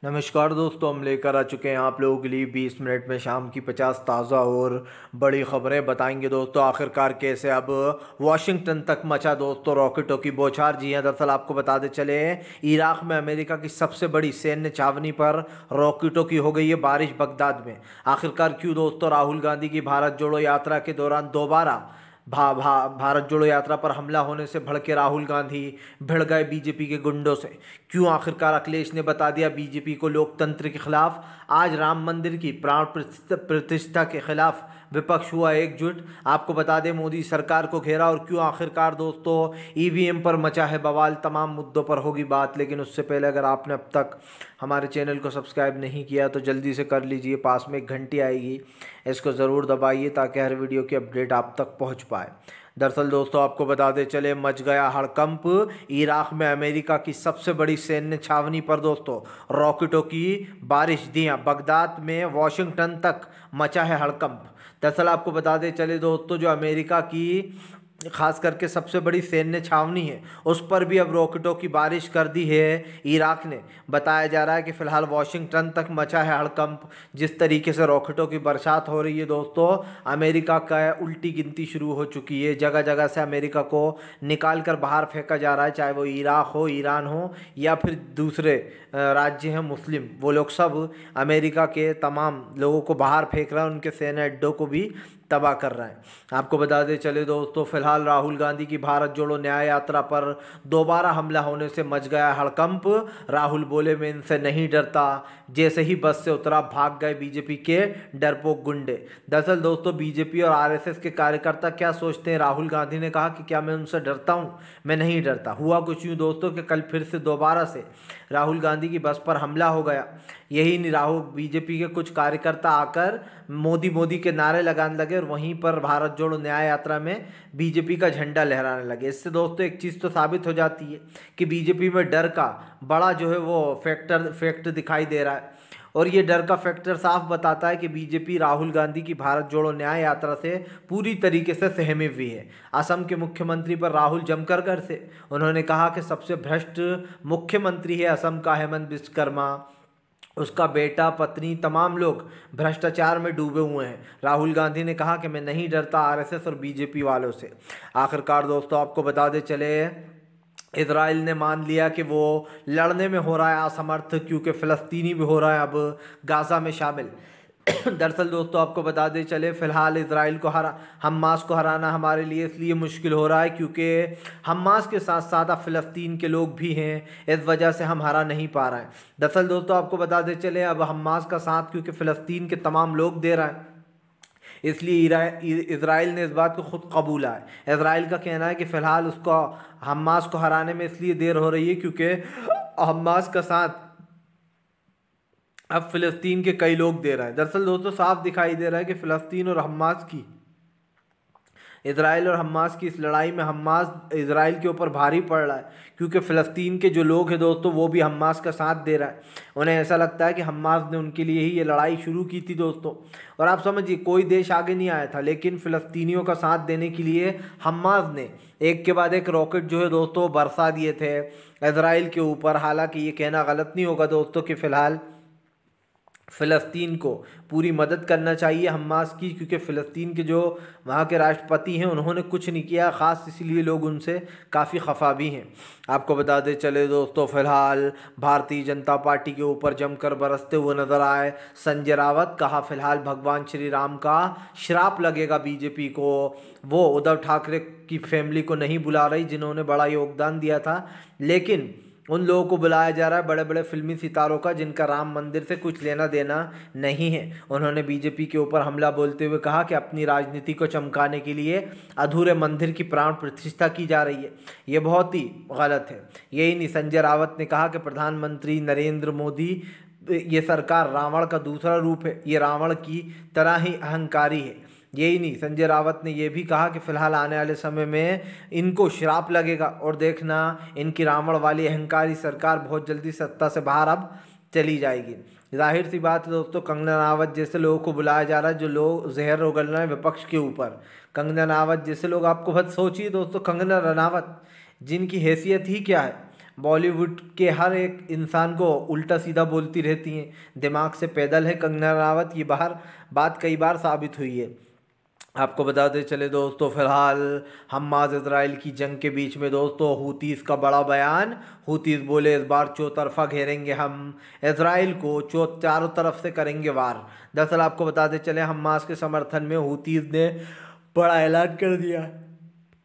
नमस्कार दोस्तों, हम लेकर आ चुके हैं आप लोगों के लिए 20 मिनट में शाम की 50 ताज़ा और बड़ी खबरें बताएंगे दोस्तों। आखिरकार कैसे अब वॉशिंगटन तक मचा दोस्तों रॉकेटों की बौछार। जी हां, दरअसल आपको बताते चले इराक में अमेरिका की सबसे बड़ी सैन्य छावनी पर रॉकेटों की हो गई है बारिश बगदाद में। आखिरकार क्यों दोस्तों? राहुल गांधी की भारत जोड़ो यात्रा के दौरान दोबारा भारत जोड़ो यात्रा पर हमला होने से भड़के राहुल गांधी भिड़ गए बीजेपी के गुंडों से। क्यों? आखिरकार अखिलेश ने बता दिया बीजेपी को लोकतंत्र के खिलाफ। आज राम मंदिर की प्राण प्रतिष्ठा के खिलाफ विपक्ष हुआ एकजुट। आपको बता दें मोदी सरकार को घेरा। और क्यों? आखिरकार दोस्तों ईवीएम पर मचा है बवाल। तमाम मुद्दों पर होगी बात, लेकिन उससे पहले अगर आपने अब तक हमारे चैनल को सब्सक्राइब नहीं किया तो जल्दी से कर लीजिए। पास में एक घंटी आएगी, इसको ज़रूर दबाइए ताकि हर वीडियो की अपडेट आप तक पहुंच पाए। दरअसल दोस्तों आपको बताते चले मच गया हड़कंप इराक में अमेरिका की सबसे बड़ी सैन्य छावनी पर दोस्तों रॉकेटों की बारिश। दिया बगदाद में वाशिंगटन तक मचा है हड़कंप। दरअसल आपको बताते चले दोस्तों जो अमेरिका की खास करके सबसे बड़ी सैन्य छावनी है उस पर भी अब रॉकेटों की बारिश कर दी है इराक ने। बताया जा रहा है कि फिलहाल वाशिंगटन तक मचा है हड़कंप। जिस तरीके से रॉकेटों की बरसात हो रही है दोस्तों, अमेरिका का उल्टी गिनती शुरू हो चुकी है। जगह जगह से अमेरिका को निकाल कर बाहर फेंका जा रहा है, चाहे वो इराक हो, ईरान हो या फिर दूसरे राज्य हैं मुस्लिम, वो लोग सब अमेरिका के तमाम लोगों को बाहर फेंक रहा है, उनके सैन्य अड्डों को भी तबाह कर रहा है। आपको बताते चले दोस्तों फिलहाल राहुल गांधी की भारत जोड़ो न्याय यात्रा पर दोबारा हमला होने से मच गया हड़कंप। राहुल बोले मैं इनसे नहीं डरता, जैसे ही बस से उतरा भाग गए बीजेपी के डरपोक गुंडे। दरअसल दोस्तों बीजेपी और आरएसएस के कार्यकर्ता क्या सोचते हैं? राहुल गांधी ने कहा कि क्या मैं उनसे डरता हूं? मैं नहीं डरता। हुआ कुछ यूँ दोस्तों कि कल फिर से दोबारा से राहुल गांधी की बस पर हमला हो गया। यही नहीं, राहुल बीजेपी के कुछ कार्यकर्ता आकर मोदी मोदी के नारे लगाने लगे और वहीं पर भारत जोड़ो न्याय यात्रा में बीजेपी का झंडा लहराने लगे। इससे दोस्तों एक चीज़ तो साबित हो जाती है कि बीजेपी में डर का बड़ा जो है वो फैक्टर दिखाई दे रहा है। और ये डर का फैक्टर साफ बताता है कि बीजेपी राहुल गांधी की भारत जोड़ो न्याय यात्रा से पूरी तरीके से सहमी हुई है। असम के मुख्यमंत्री पर राहुल जमकर घर से उन्होंने कहा कि सबसे भ्रष्ट मुख्यमंत्री है असम का हेमंत विश्वकर्मा। उसका बेटा, पत्नी, तमाम लोग भ्रष्टाचार में डूबे हुए हैं। राहुल गांधी ने कहा कि मैं नहीं डरता आरएसएस और बीजेपी वालों से। आखिरकार दोस्तों आपको बता दे चले इजराइल ने मान लिया कि वो लड़ने में हो रहा है असमर्थ, क्योंकि फ़लस्तीनी भी हो रहा है अब गाज़ा में शामिल। दरअसल दोस्तों आपको बता दें चले फिलहाल इजराइल को हमास को हराना हमारे लिए इसलिए मुश्किल हो रहा है क्योंकि हमास के साथ साथ अब फ़लस्तीन के लोग भी हैं, इस वजह से हम हरा नहीं पा रहे हैं। दरअसल दोस्तों आपको बता दें चले अब हमास का साथ क्योंकि फ़लस्तीन के तमाम लोग दे रहे हैं, इसलिए इजराइल ने इस बात को खुद कबूला है। इजराइल का कहना है कि फ़िलहाल उसको हमास को हराने में इसलिए देर हो रही है क्योंकि हमास का साथ अब फ़लस्तीन के कई लोग दे रहे हैं। दरअसल दोस्तों साफ दिखाई दे रहा है कि फ़लस्तीन और हमास की, इजराइल और हमास की इस लड़ाई में हमास इजराइल के ऊपर भारी पड़ रहा है क्योंकि फ़लस्तीन के जो लोग हैं दोस्तों वो भी हमास का साथ दे रहा है। उन्हें ऐसा लगता है कि हमास ने उनके लिए ही ये लड़ाई शुरू की थी दोस्तों। और आप समझिए कोई देश आगे नहीं आया था, लेकिन फ़लस्तीनियों का साथ देने के लिए हमास ने एक के बाद एक रॉकेट जो है दोस्तों बरसा दिए थे इजराइल के ऊपर। हालांकि ये कहना गलत नहीं होगा दोस्तों कि फ़िलहाल फ़लस्तीन को पूरी मदद करना चाहिए हमास की, क्योंकि फ़लस्तीन के जो वहाँ के राष्ट्रपति हैं उन्होंने कुछ नहीं किया ख़ास, इसीलिए लोग उनसे काफ़ी खफा भी हैं। आपको बताते चले दोस्तों फिलहाल भारतीय जनता पार्टी के ऊपर जमकर बरसते हुए नजर आए संजय रावत। कहा फिलहाल भगवान श्री राम का श्राप लगेगा बीजेपी को। वो उद्धव ठाकरे की फैमिली को नहीं बुला रही जिन्होंने बड़ा योगदान दिया था, लेकिन उन लोगों को बुलाया जा रहा है बड़े बड़े फिल्मी सितारों का जिनका राम मंदिर से कुछ लेना देना नहीं है। उन्होंने बीजेपी के ऊपर हमला बोलते हुए कहा कि अपनी राजनीति को चमकाने के लिए अधूरे मंदिर की प्राण प्रतिष्ठा की जा रही है, ये बहुत ही गलत है। यही नहीं, संजय रावत ने कहा कि प्रधानमंत्री नरेंद्र मोदी, ये सरकार रावण का दूसरा रूप है, ये रावण की तरह ही अहंकारी है। यही नहीं, संजय रावत ने यह भी कहा कि फिलहाल आने वाले समय में इनको श्राप लगेगा और देखना इनकी रावण वाली अहंकारी सरकार बहुत जल्दी सत्ता से बाहर अब चली जाएगी। जाहिर सी बात है दोस्तों, कंगना रनावत जैसे लोगों को बुलाया जा रहा है जो लोग जहर उगल रहे हैं विपक्ष के ऊपर। कंगना रनावत जैसे लोग, आपको बस सोचिए दोस्तों, कंगना रनावत जिनकी हैसियत ही क्या है, बॉलीवुड के हर एक इंसान को उल्टा सीधा बोलती रहती हैं, दिमाग से पैदल है कंगना रनावत, ये बाहर बात कई बार साबित हुई है। आपको बताते चले दोस्तों, फिलहाल हमास इजराइल की जंग के बीच में दोस्तों हूतीस का बड़ा बयान। हूतीस बोले इस बार चौतरफा घेरेंगे हम इजराइल को, चारों तरफ से करेंगे वार। दरअसल आपको बताते चले, हमास के समर्थन में हूतीस ने बड़ा ऐलान कर दिया।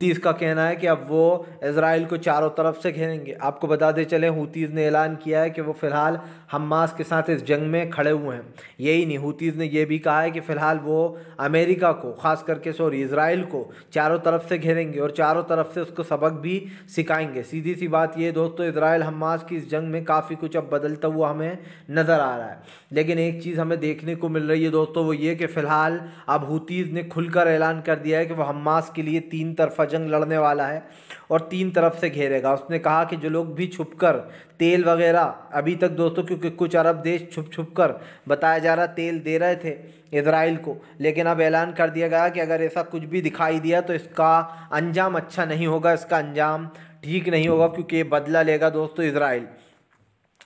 हूतीस का कहना है कि अब वो इजराइल को चारों तरफ से घेरेंगे। आपको बताते चले, हूतीस ने ऐलान किया है कि वो फ़िलहाल हमास के साथ इस जंग में खड़े हुए हैं। यही नहीं, हूतीस ने यह भी कहा है कि फ़िलहाल वो अमेरिका को, ख़ास करके इजराइल को चारों तरफ से घेरेंगे और चारों तरफ से उसको सबक भी सिखाएंगे। सीधी सी बात ये दोस्तों, इजराइल हमास की इस जंग में काफ़ी कुछ अब बदलता हुआ हमें नज़र आ रहा है। लेकिन एक चीज़ हमें देखने को मिल रही है दोस्तों, वो ये कि फ़िलहाल अब हूतीस ने खुलकर ऐलान कर दिया है कि वो हमास के लिए तीन तरफा जंग लड़ने वाला है और तीन तरफ से घेरेगा। उसने कहा कि जो लोग भी छुपकर तेल वगैरह, अभी तक दोस्तों क्योंकि कुछ अरब देश छुप कर बताया जा रहा तेल दे रहे थे इजराइल को, लेकिन अब ऐलान कर दिया गया कि अगर ऐसा कुछ भी दिखाई दिया तो इसका अंजाम अच्छा नहीं होगा, इसका अंजाम ठीक नहीं होगा, क्योंकि ये बदला लेगा दोस्तों इजराइल।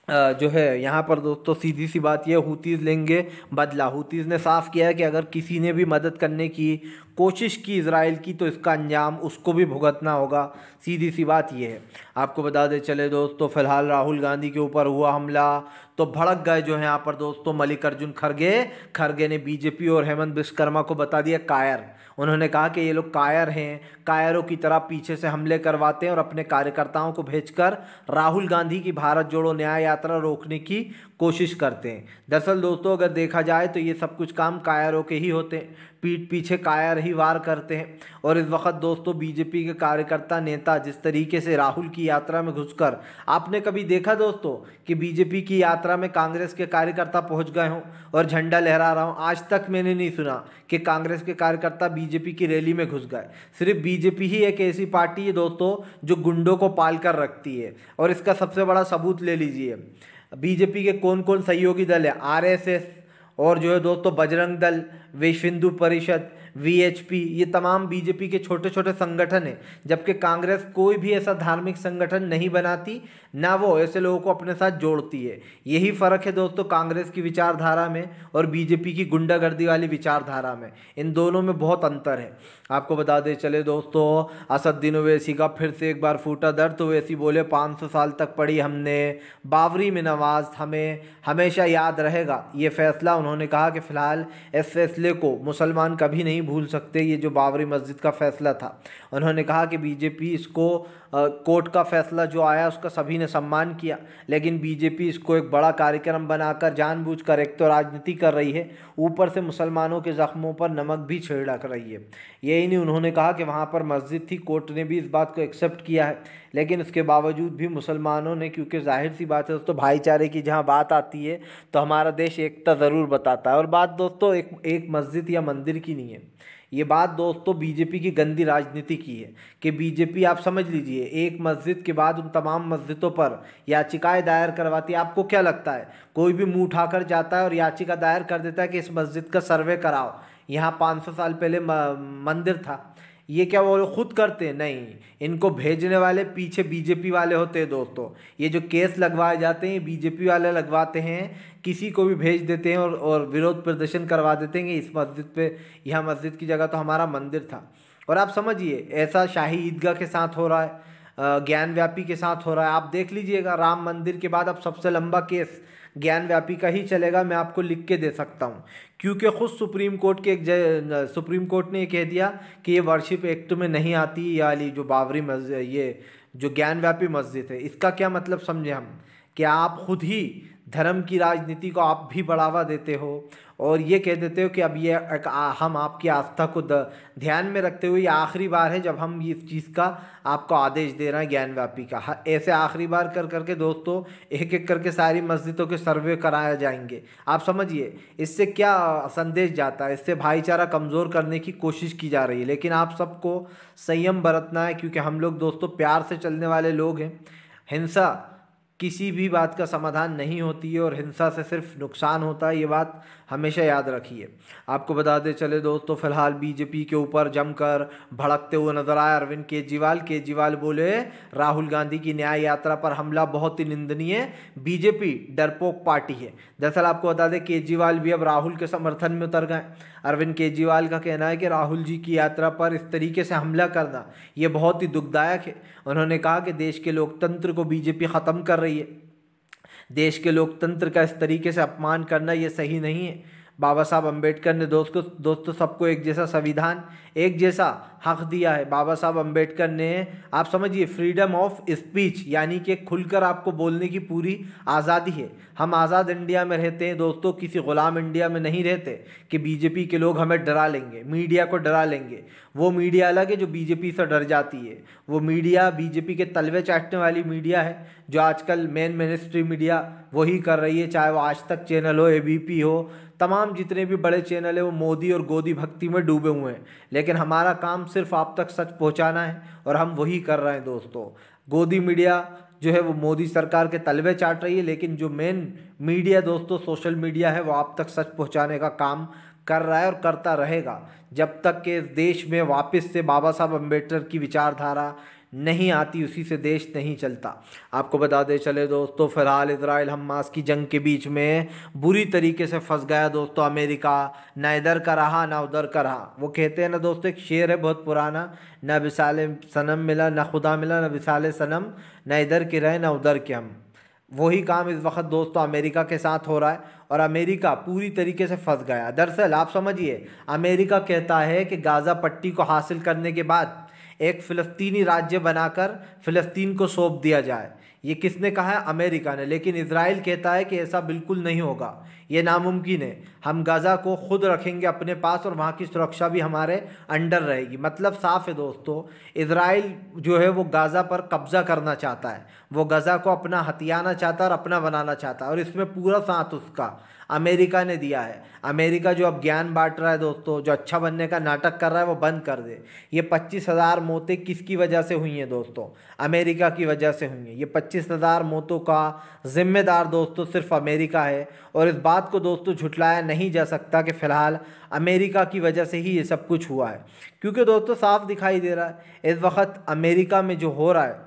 जो है यहाँ पर दोस्तों सीधी सी बात यह, हूतीस लेंगे बदला। हूतीस ने साफ किया है कि अगर किसी ने भी मदद करने की कोशिश की इजराइल की तो इसका अंजाम उसको भी भुगतना होगा। सीधी सी बात यह है। आपको बता दें चले दोस्तों, फिलहाल राहुल गांधी के ऊपर हुआ हमला तो भड़क गए जो है यहाँ पर दोस्तों मल्लिकार्जुन खड़गे ने बीजेपी और हेमंत विश्वकर्मा को बता दिया कायर। उन्होंने कहा कि ये लोग कायर हैं, कायरों की तरह पीछे से हमले करवाते हैं और अपने कार्यकर्ताओं को भेजकर राहुल गांधी की भारत जोड़ो न्याय यात्रा रोकने की कोशिश करते हैं। दरअसल दोस्तों अगर देखा जाए तो ये सब कुछ काम कायरों के ही होते हैं, पीठ पीछे कायर ही वार करते हैं। और इस वक्त दोस्तों बीजेपी के कार्यकर्ता नेता जिस तरीके से राहुल की यात्रा में घुसकर, आपने कभी देखा दोस्तों कि बीजेपी की यात्रा में कांग्रेस के कार्यकर्ता पहुंच गए हों और झंडा लहरा रहा हूं? आज तक मैंने नहीं सुना कि कांग्रेस के कार्यकर्ता बीजेपी की रैली में घुस गए। सिर्फ बीजेपी ही एक ऐसी पार्टी है दोस्तों जो गुंडों को पाल कर रखती है। और इसका सबसे बड़ा सबूत ले लीजिए, बीजेपी के कौन कौन सहयोगी दल है, आरएसएस और जो है दोस्तों बजरंग दल, विश्व हिंदू परिषद, वीएचपी, ये तमाम बीजेपी के छोटे छोटे संगठन हैं। जबकि कांग्रेस कोई भी ऐसा धार्मिक संगठन नहीं बनाती, ना वो ऐसे लोगों को अपने साथ जोड़ती है। यही फ़र्क है दोस्तों कांग्रेस की विचारधारा में और बीजेपी की गुंडागर्दी वाली विचारधारा में, इन दोनों में बहुत अंतर है। आपको बता दें चले दोस्तों, असदुद्दीन ओवैसी का फिर से एक बार फूटा दर्द। तो ओवैसी बोले 500 साल तक पढ़ी हमने बाबरी में नमाज, हमें हमेशा याद रहेगा ये फ़ैसला। उन्होंने कहा कि फ़िलहाल इस फैसले को मुसलमान कभी नहीं भूल सकते, ये जो बाबरी मस्जिद का फ़ैसला था। उन्होंने कहा कि बीजेपी इसको कोर्ट का फैसला जो आया उसका सभी ने सम्मान किया, लेकिन बीजेपी इसको एक बड़ा कार्यक्रम बनाकर जानबूझकर एक तो राजनीति कर रही है, ऊपर से मुसलमानों के ज़ख्मों पर नमक भी छिड़क रही है। यही नहीं, उन्होंने कहा कि वहाँ पर मस्जिद थी, कोर्ट ने भी इस बात को एक्सेप्ट किया है, लेकिन उसके बावजूद भी मुसलमानों ने, क्योंकि जाहिर सी बात है दोस्तों भाईचारे की जहाँ बात आती है तो हमारा देश एकता ज़रूर बताता है। और बात दोस्तों एक मस्जिद या मंदिर की नहीं है, ये बात दोस्तों बीजेपी की गंदी राजनीति की है कि बीजेपी, आप समझ लीजिए, एक मस्जिद के बाद उन तमाम मस्जिदों पर याचिकाएं दायर करवाती है। आपको क्या लगता है, कोई भी मुंह उठाकर जाता है और याचिका दायर कर देता है कि इस मस्जिद का सर्वे कराओ, यहाँ 500 साल पहले मंदिर था? ये क्या वो खुद करते हैं? नहीं, इनको भेजने वाले पीछे बीजेपी वाले होते हैं दोस्तों। ये जो केस लगवाए जाते हैं बीजेपी वाले लगवाते हैं, किसी को भी भेज देते हैं और विरोध प्रदर्शन करवा देते हैं कि इस मस्जिद पे, यह मस्जिद की जगह तो हमारा मंदिर था। और आप समझिए ऐसा शाही ईदगाह के साथ हो रहा है, ज्ञान व्यापी के साथ हो रहा है। आप देख लीजिएगा, राम मंदिर के बाद अब सबसे लंबा केस ज्ञान व्यापी का ही चलेगा, मैं आपको लिख के दे सकता हूँ, क्योंकि खुद सुप्रीम कोर्ट ने ये कह दिया कि ये वर्शिप एक्ट में नहीं आती, ये वाली जो बाबरी मस्जिद, ये जो ज्ञान व्यापी मस्जिद है। इसका क्या मतलब समझे हम, कि आप खुद ही धर्म की राजनीति को आप भी बढ़ावा देते हो और ये कह देते हो कि अब ये हम आपकी आस्था को ध्यान में रखते हुए ये आखिरी बार है जब हम इस चीज़ का आपको आदेश दे रहे हैं ज्ञान व्यापी का। ऐसे आखिरी बार कर करके दोस्तों एक एक करके सारी मस्जिदों के सर्वे कराया जाएंगे। आप समझिए इससे क्या संदेश जाता है, इससे भाईचारा कमज़ोर करने की कोशिश की जा रही है। लेकिन आप सबको संयम बरतना है, क्योंकि हम लोग दोस्तों प्यार से चलने वाले लोग हैं। हिंसा किसी भी बात का समाधान नहीं होती है और हिंसा से सिर्फ नुकसान होता है, ये बात हमेशा याद रखिए। आपको बताते चले दोस्तों, फिलहाल बीजेपी के ऊपर जमकर भड़कते हुए नजर आए अरविंद केजरीवाल। केजरीवाल बोले राहुल गांधी की न्याय यात्रा पर हमला बहुत ही निंदनीय, बीजेपी डरपोक पार्टी है। दरअसल आपको बता दें केजरीवाल भी अब राहुल के समर्थन में उतर गए। अरविंद केजरीवाल का कहना है कि राहुल जी की यात्रा पर इस तरीके से हमला करना ये बहुत ही दुखदायक है। उन्होंने कहा कि देश के लोकतंत्र को बीजेपी ख़त्म कर रही है, देश के लोकतंत्र का इस तरीके से अपमान करना ये सही नहीं है। बाबा साहब अम्बेडकर ने दोस्तों सबको एक जैसा संविधान, एक जैसा हक दिया है। बाबा साहब अम्बेडकर ने, आप समझिए, फ्रीडम ऑफ स्पीच यानी कि खुलकर आपको बोलने की पूरी आज़ादी है। हम आज़ाद इंडिया में रहते हैं दोस्तों, किसी ग़ुलाम इंडिया में नहीं रहते कि बीजेपी के लोग हमें डरा लेंगे, मीडिया को डरा लेंगे। वो मीडिया अलग है जो बीजेपी से डर जाती है। वो मीडिया बीजेपी के तलवे चाटने वाली मीडिया है जो आजकल मेन मिनिस्ट्री मीडिया वही कर रही है, चाहे वो आज तक चैनल हो, एबीपी हो, तमाम जितने भी बड़े चैनल हैं वो मोदी और गोदी भक्ति में डूबे हुए हैं। लेकिन हमारा काम सिर्फ आप तक सच पहुंचाना है और हम वही कर रहे हैं दोस्तों। गोदी मीडिया जो है वो मोदी सरकार के तलवे चाट रही है, लेकिन जो मेन मीडिया दोस्तों सोशल मीडिया है वो आप तक सच पहुंचाने का काम कर रहा है और करता रहेगा जब तक कि इस देश में वापस से बाबा साहब अम्बेडकर की विचारधारा नहीं आती, उसी से देश नहीं चलता। आपको बता दें चले दोस्तों, फिलहाल इजराइल हमास की जंग के बीच में बुरी तरीके से फंस गया दोस्तों अमेरिका। ना इधर का रहा ना उधर का रहा। वो कहते हैं ना दोस्तों, एक शेर है बहुत पुराना, ना विसाले सनम मिला ना खुदा मिला, ना विसाले सनम, ना इधर के रहे ना उधर के हम। वही काम इस वक्त दोस्तों अमेरिका के साथ हो रहा है और अमेरिका पूरी तरीके से फंस गया। दरअसल आप समझिए, अमेरिका कहता है कि गाज़ा पट्टी को हासिल करने के बाद एक फ़िलिस्तीनी राज्य बनाकर फ़िलिस्तीन को सौंप दिया जाए। ये किसने कहा है? अमेरिका ने। लेकिन इजराइल कहता है कि ऐसा बिल्कुल नहीं होगा, ये नामुमकिन है। हम गाज़ा को खुद रखेंगे अपने पास और वहाँ की सुरक्षा भी हमारे अंडर रहेगी। मतलब साफ है दोस्तों, इजराइल जो है वो गाज़ा पर कब्ज़ा करना चाहता है, वो गाज़ा को अपना हथियाना चाहता है और अपना बनाना चाहता है, और इसमें पूरा साथ उसका अमेरिका ने दिया है। अमेरिका जो अब ज्ञान बांट रहा है दोस्तों, जो अच्छा बनने का नाटक कर रहा है, वो बंद कर दे। ये 25,000 मौतें किसकी वजह से हुई हैं दोस्तों? अमेरिका की वजह से हुई हैं। ये 25,000 मौतों का जिम्मेदार दोस्तों सिर्फ अमेरिका है और इस बात को दोस्तों झुटलाया नहीं जा सकता कि फ़िलहाल अमेरिका की वजह से ही ये सब कुछ हुआ है। क्योंकि दोस्तों साफ दिखाई दे रहा है इस वक्त अमेरिका में जो हो रहा है,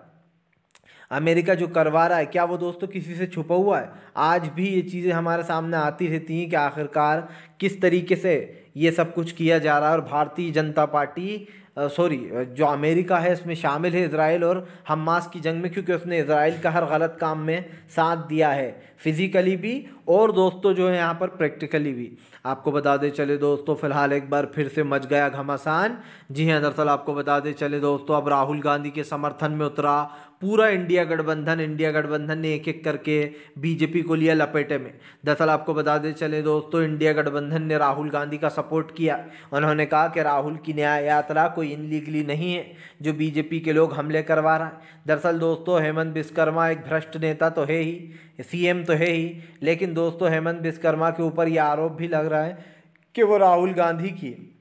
अमेरिका जो करवा रहा है, क्या वो दोस्तों किसी से छुपा हुआ है? आज भी ये चीज़ें हमारे सामने आती रहती हैं कि आखिरकार किस तरीके से ये सब कुछ किया जा रहा है। और भारतीय जनता पार्टी जो अमेरिका है इसमें शामिल है इजराइल और हमास की जंग में, क्योंकि उसने इजराइल का हर गलत काम में साथ दिया है, फिज़िकली भी और दोस्तों जो है यहाँ पर प्रैक्टिकली भी। आपको बता दें चले दोस्तों, फिलहाल एक बार फिर से मच गया घमासान। जी हाँ, दरअसल आपको बता दें चले दोस्तों, अब राहुल गांधी के समर्थन में उतरा पूरा इंडिया गठबंधन ने एक एक करके बीजेपी को लिया लपेटे में। दरअसल आपको बता दें चले दोस्तों, इंडिया गठबंधन ने राहुल गांधी का सपोर्ट किया। उन्होंने कहा कि राहुल की न्याय यात्रा कोई इनलीगली नहीं है जो बीजेपी के लोग हमले करवा रहा है। दरअसल दोस्तों हेमंत विश्वकर्मा एक भ्रष्ट नेता तो है ही, सीएम तो है ही, लेकिन दोस्तों हेमंत विश्वकर्मा के ऊपर यह आरोप भी लग रहा है कि वो राहुल गांधी की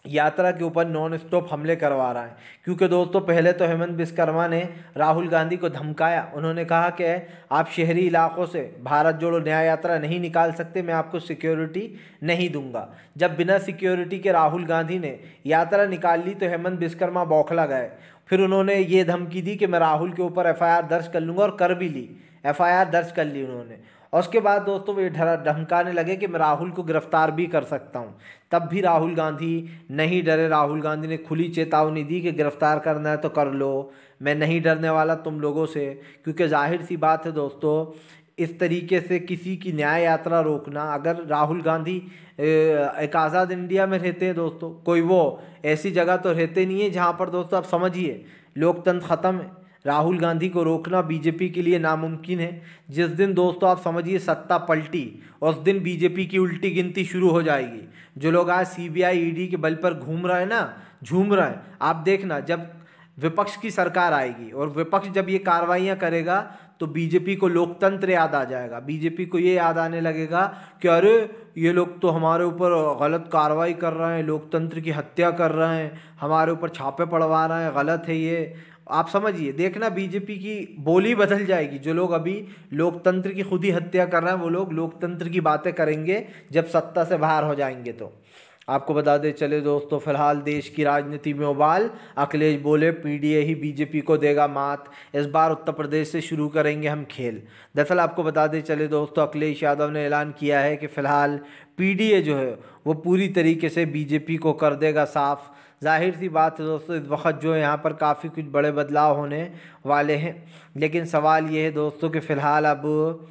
यात्रा के ऊपर नॉन स्टॉप हमले करवा रहा है। क्योंकि दोस्तों पहले तो हेमंत विश्वकर्मा ने राहुल गांधी को धमकाया। उन्होंने कहा कि आप शहरी इलाकों से भारत जोड़ो न्याय यात्रा नहीं निकाल सकते, मैं आपको सिक्योरिटी नहीं दूंगा। जब बिना सिक्योरिटी के राहुल गांधी ने यात्रा निकाल ली तो हेमंत विश्वकर्मा बौखला गए। फिर उन्होंने ये धमकी दी कि मैं राहुल के ऊपर एफआईआर दर्ज कर लूँगा, और कर भी ली, एफआईआर दर्ज कर ली उन्होंने। और उसके बाद दोस्तों वो धमकाने लगे कि मैं राहुल को गिरफ्तार भी कर सकता हूं। तब भी राहुल गांधी नहीं डरे। राहुल गांधी ने खुली चेतावनी दी कि गिरफ्तार करना है तो कर लो, मैं नहीं डरने वाला तुम लोगों से। क्योंकि जाहिर सी बात है दोस्तों, इस तरीके से किसी की न्याय यात्रा रोकना, अगर राहुल गांधी एक आज़ाद इंडिया में रहते हैं दोस्तों, कोई वो ऐसी जगह तो रहते नहीं है जहाँ पर दोस्तों आप समझिए लोकतंत्र ख़त्म है। राहुल गांधी को रोकना बीजेपी के लिए नामुमकिन है। जिस दिन दोस्तों आप समझिए सत्ता पलटी, उस दिन बीजेपी की उल्टी गिनती शुरू हो जाएगी। जो लोग आज सीबीआई ईडी के बल पर घूम रहे हैं ना, झूम रहे हैं, आप देखना जब विपक्ष की सरकार आएगी और विपक्ष जब ये कार्रवाइयाँ करेगा तो बीजेपी को लोकतंत्र याद आ जाएगा। बीजेपी को ये याद आने लगेगा कि अरे ये लोग तो हमारे ऊपर गलत कार्रवाई कर रहे हैं, लोकतंत्र की हत्या कर रहे हैं, हमारे ऊपर छापे पड़वा रहे हैं, गलत है ये। आप समझिए, देखना बीजेपी की बोली बदल जाएगी। जो लोग अभी लोकतंत्र की खुद ही हत्या कर रहे हैं वो लोग लोकतंत्र की बातें करेंगे जब सत्ता से बाहर हो जाएंगे। तो आपको बता दें चले दोस्तों, फिलहाल देश की राजनीति में उबाल। अखिलेश बोले पीडीए ही बीजेपी को देगा मात, इस बार उत्तर प्रदेश से शुरू करेंगे हम खेल। दरअसल आपको बता दें चले दोस्तों, अखिलेश यादव ने ऐलान किया है कि फिलहाल पीडीए जो है वो पूरी तरीके से बीजेपी को कर देगा साफ। जाहिर सी बात है दोस्तों, इस वक्त जो है यहाँ पर काफ़ी कुछ बड़े बदलाव होने वाले हैं। लेकिन सवाल ये है दोस्तों कि फ़िलहाल अब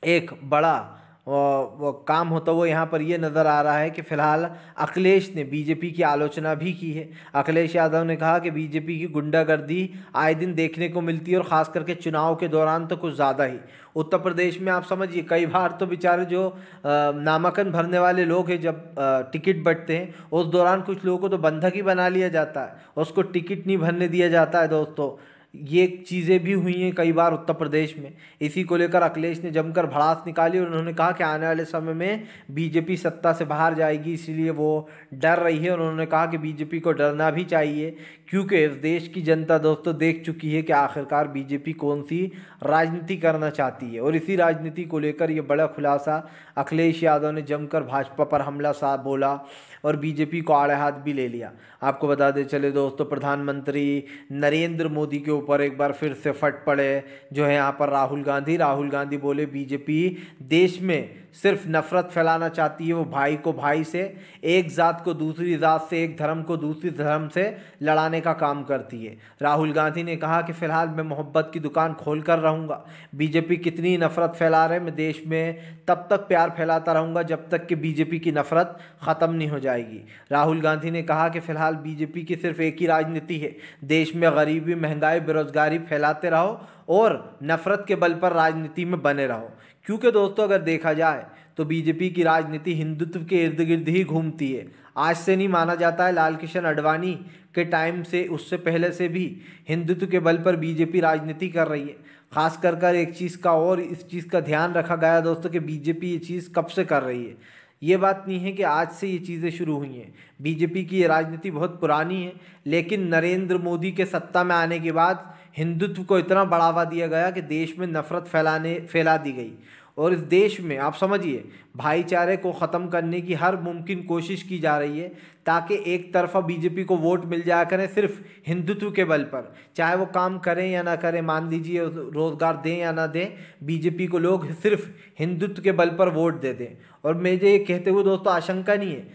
एक बड़ा वो काम होता हुआ यहाँ पर ये नज़र आ रहा है कि फ़िलहाल अखिलेश ने बीजेपी की आलोचना भी की है। अखिलेश यादव ने कहा कि बीजेपी की गुंडागर्दी आए दिन देखने को मिलती है और ख़ास करके चुनाव के दौरान तो कुछ ज़्यादा ही। उत्तर प्रदेश में आप समझिए कई बार तो बेचारे जो नामांकन भरने वाले लोग हैं, जब टिकट बंटते हैं उस दौरान कुछ लोगों को तो बंधक ही बना लिया जाता है, उसको टिकट नहीं भरने दिया जाता है दोस्तों। ये चीज़ें भी हुई हैं कई बार उत्तर प्रदेश में। इसी को लेकर अखिलेश ने जमकर भड़ास निकाली और उन्होंने कहा कि आने वाले समय में बीजेपी सत्ता से बाहर जाएगी, इसलिए वो डर रही है। और उन्होंने कहा कि बीजेपी को डरना भी चाहिए, क्योंकि इस देश की जनता दोस्तों देख चुकी है कि आखिरकार बीजेपी कौन सी राजनीति करना चाहती है। और इसी राजनीति को लेकर ये बड़ा खुलासा अखिलेश यादव ने जमकर भाजपा पर हमला सा बोला और बीजेपी को आड़े हाथ भी ले लिया। आपको बता दें चले दोस्तों, प्रधानमंत्री नरेंद्र मोदी के ऊपर एक बार फिर से फट पड़े जो है यहाँ पर राहुल गांधी बोले बीजेपी देश में सिर्फ नफरत फैलाना चाहती है। वो भाई को भाई से, एक जात को दूसरी जात से, एक धर्म को दूसरी धर्म से लड़ाने का काम करती है। राहुल गांधी ने कहा कि फ़िलहाल मैं मोहब्बत की दुकान खोल कर रहूँगा। बीजेपी कितनी नफ़रत फैला रहे, मैं देश में तब तक प्यार फैलाता रहूँगा जब तक कि बीजेपी की नफ़रत ख़त्म नहीं हो जाएगी। राहुल गांधी ने कहा कि फ़िलहाल बीजेपी की सिर्फ एक ही राजनीति है, देश में गरीबी, महंगाई, बेरोज़गारी फैलाते रहो और नफ़रत के बल पर राजनीति में बने रहो। क्योंकि दोस्तों अगर देखा जाए तो बीजेपी की राजनीति हिंदुत्व के इर्द गिर्द ही घूमती है। आज से नहीं माना जाता है, लाल कृष्ण आडवाणी के टाइम से, उससे पहले से भी हिंदुत्व के बल पर बीजेपी राजनीति कर रही है। खास कर एक चीज़ का और इस चीज़ का ध्यान रखा गया दोस्तों कि बीजेपी ये चीज़ कब से कर रही है। ये बात नहीं है कि आज से ये चीज़ें शुरू हुई हैं। बीजेपी की ये राजनीति बहुत पुरानी है, लेकिन नरेंद्र मोदी के सत्ता में आने के बाद हिंदुत्व को इतना बढ़ावा दिया गया कि देश में नफ़रत फैला दी गई। और इस देश में आप समझिए भाईचारे को ख़त्म करने की हर मुमकिन कोशिश की जा रही है, ताकि एक तरफा बीजेपी को वोट मिल जाया करें सिर्फ हिंदुत्व के बल पर, चाहे वो काम करें या ना करें, मान लीजिए रोज़गार दें या ना दें, बीजेपी को लोग सिर्फ हिंदुत्व के बल पर वोट दे दें। और मुझे ये कहते हुए दोस्तों आशंका नहीं है,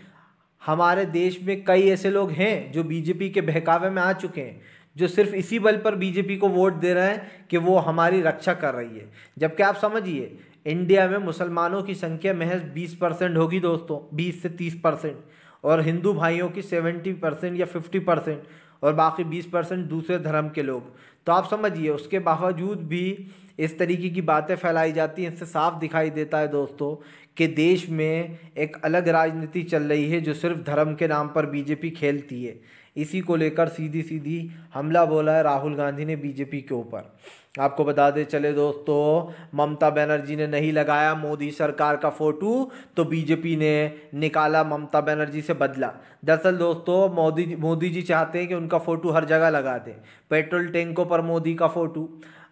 हमारे देश में कई ऐसे लोग हैं जो बीजेपी के बहकावे में आ चुके हैं, जो सिर्फ इसी बल पर बीजेपी को वोट दे रहे हैं कि वो हमारी रक्षा कर रही है। जबकि आप समझिए इंडिया में मुसलमानों की संख्या महज 20% होगी दोस्तों, 20 से 30%, और हिंदू भाइयों की 70% या 50%, और बाकी 20% दूसरे धर्म के लोग। तो आप समझिए उसके बावजूद भी इस तरीके की बातें फैलाई जाती हैं। इससे साफ दिखाई देता है दोस्तों कि देश में एक अलग राजनीति चल रही है जो सिर्फ धर्म के नाम पर बीजेपी खेलती है। इसी को लेकर सीधी सीधी हमला बोला है राहुल गांधी ने बीजेपी के ऊपर। आपको बता दें चले दोस्तों, ममता बनर्जी ने नहीं लगाया मोदी सरकार का फ़ोटो तो बीजेपी ने निकाला ममता बनर्जी से बदला। दरअसल दोस्तों मोदी जी चाहते हैं कि उनका फ़ोटो हर जगह लगा दें। पेट्रोल टैंकों पर मोदी का फ़ोटो,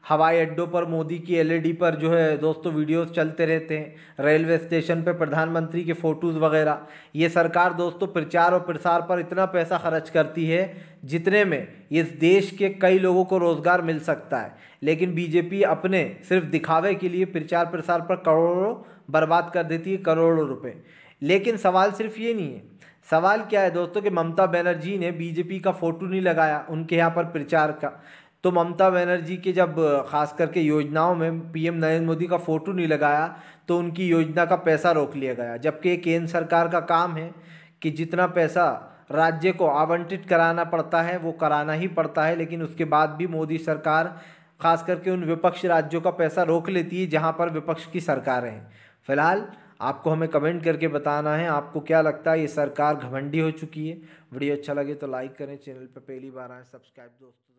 हवाई अड्डों पर मोदी की एलईडी पर जो है दोस्तों वीडियोस चलते रहते हैं, रेलवे स्टेशन पे प्रधानमंत्री के फ़ोटोज़ वगैरह। ये सरकार दोस्तों प्रचार और प्रसार पर इतना पैसा खर्च करती है जितने में इस देश के कई लोगों को रोज़गार मिल सकता है। लेकिन बीजेपी अपने सिर्फ दिखावे के लिए प्रचार प्रसार पर करोड़ों बर्बाद कर देती है, करोड़ों रुपए। लेकिन सवाल सिर्फ ये नहीं है, सवाल क्या है दोस्तों कि ममता बनर्जी ने बीजेपी का फ़ोटो नहीं लगाया उनके यहाँ पर प्रचार का। तो ममता बनर्जी के जब खास करके योजनाओं में पीएम नरेंद्र मोदी का फ़ोटो नहीं लगाया तो उनकी योजना का पैसा रोक लिया गया। जबकि केंद्र सरकार का काम है कि जितना पैसा राज्य को आवंटित कराना पड़ता है वो कराना ही पड़ता है, लेकिन उसके बाद भी मोदी सरकार खास करके उन विपक्ष राज्यों का पैसा रोक लेती है जहां पर विपक्ष की सरकारें हैं। फिलहाल आपको हमें कमेंट करके बताना है आपको क्या लगता है, ये सरकार घमंडी हो चुकी है। वीडियो अच्छा लगे तो लाइक करें, चैनल पर पहली बार आए सब्सक्राइब दोस्तों।